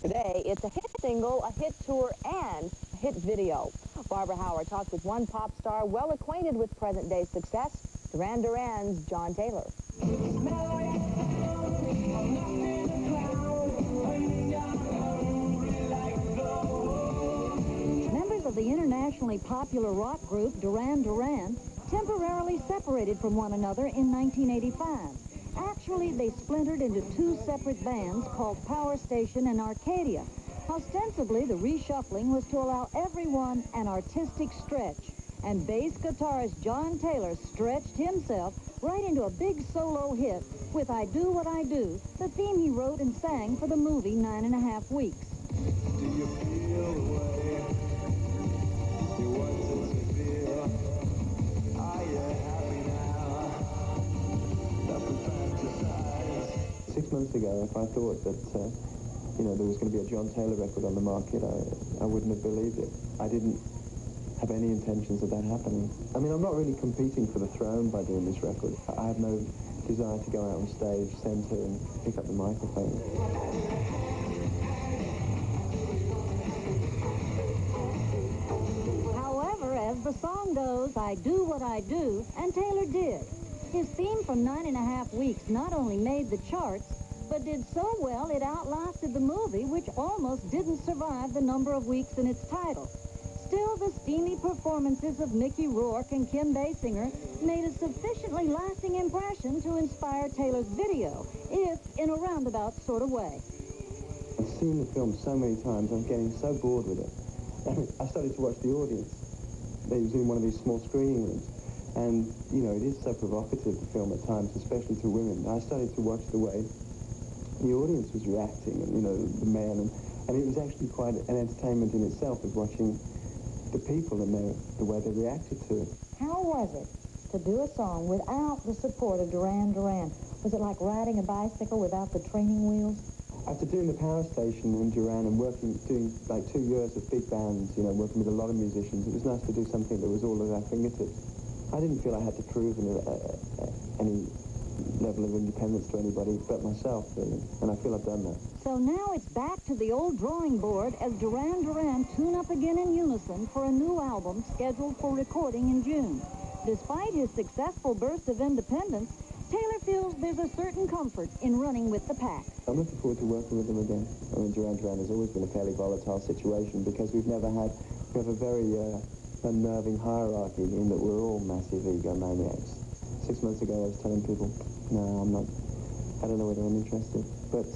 Today, it's a hit single, a hit tour, and a hit video. Barbara Howard talked with one pop star well acquainted with present-day success, Duran Duran's John Taylor. Members of the internationally popular rock group Duran Duran temporarily separated from one another in 1985. Actually, they splintered into two separate bands called Power Station and Arcadia. Ostensibly, the reshuffling was to allow everyone an artistic stretch. And bass guitarist John Taylor stretched himself right into a big solo hit with I Do What I Do, the theme he wrote and sang for the movie 9.5 Weeks. Do you feel the way you wanted to feel? Are you happy now? Nothing fantasize. 6 months ago, if I thought that, there was going to be a John Taylor record on the market, I wouldn't have believed it. I didn't have any intentions of that happening. I mean, I'm not really competing for the throne by doing this record. I have no desire to go out on stage, center, and pick up the microphone. However, as the song goes, I do what I do, and Taylor did. His theme from 9.5 Weeks not only made the charts, but did so well it outlasted the movie, which almost didn't survive the number of weeks in its title. Still, the steamy performances of Mickey Rourke and Kim Basinger made a sufficiently lasting impression to inspire Taylor's video, if in a roundabout sort of way. I've seen the film so many times, I'm getting so bored with it. I started to watch the audience. They was in one of these small screening rooms. And, it is so provocative, the film, at times, especially to women. I started to watch the way the audience was reacting, and, the men. And it was actually quite an entertainment in itself, of watching the people and the way they reacted to it. How was it to do a song without the support of Duran Duran? Was it like riding a bicycle without the training wheels? After doing the Power Station in Duran and doing like 2 years of big bands, working with a lot of musicians, it was nice to do something that was all at our fingertips. I didn't feel I had to prove any level of independence to anybody but myself, really, and I feel I've done that. So now it's back to the old drawing board as Duran Duran tune up again in unison for a new album scheduled for recording in June. Despite his successful burst of independence, Taylor feels there's a certain comfort in running with the pack. I'm looking forward to working with them again. I mean, Duran Duran has always been a fairly volatile situation because we have a very unnerving hierarchy in that we're all massive egomaniacs. 6 months ago, I was telling people, no, I'm not, I don't know whether I'm interested. But,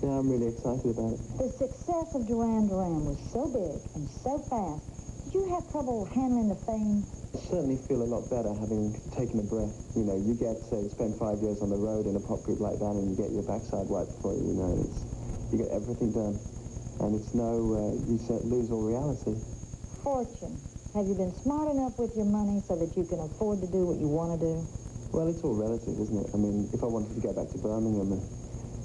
I'm really excited about it. The success of Duran Duran was so big and so fast. Did you have trouble handling the fame? I certainly feel a lot better having taken a breath. You spend 5 years on the road in a pop group like that, and you get your backside wiped for you, you get everything done. And it's you lose all reality. Fortune. Have you been smart enough with your money so that you can afford to do what you want to do? Well, it's all relative, isn't it? I mean, if I wanted to go back to Birmingham and,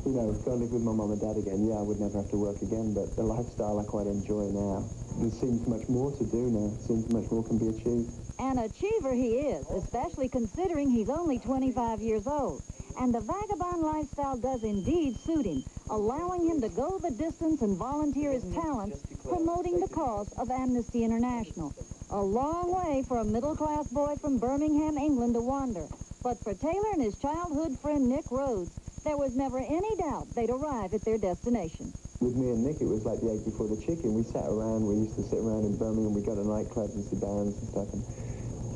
go live with my mum and dad again, I would never have to work again, but the lifestyle I quite enjoy now. There seems much more to do now. It seems much more can be achieved. An achiever he is, especially considering he's only 25 years old. And the vagabond lifestyle does indeed suit him, allowing him to go the distance and volunteer his talents, promoting the cause of Amnesty International. A long way for a middle-class boy from Birmingham, England to wander. But for Taylor and his childhood friend Nick Rhodes, there was never any doubt they'd arrive at their destination. With me and Nick, it was like the egg before the chicken. We used to sit around in Birmingham, we'd go to nightclubs and see bands and stuff. And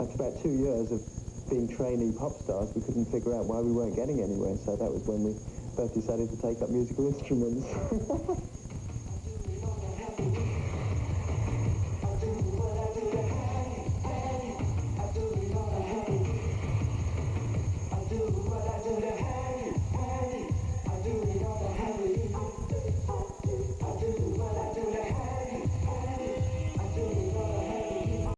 after about 2 years of being trainee pop stars, we couldn't figure out why we weren't getting anywhere. So that was when we both decided to take up musical instruments.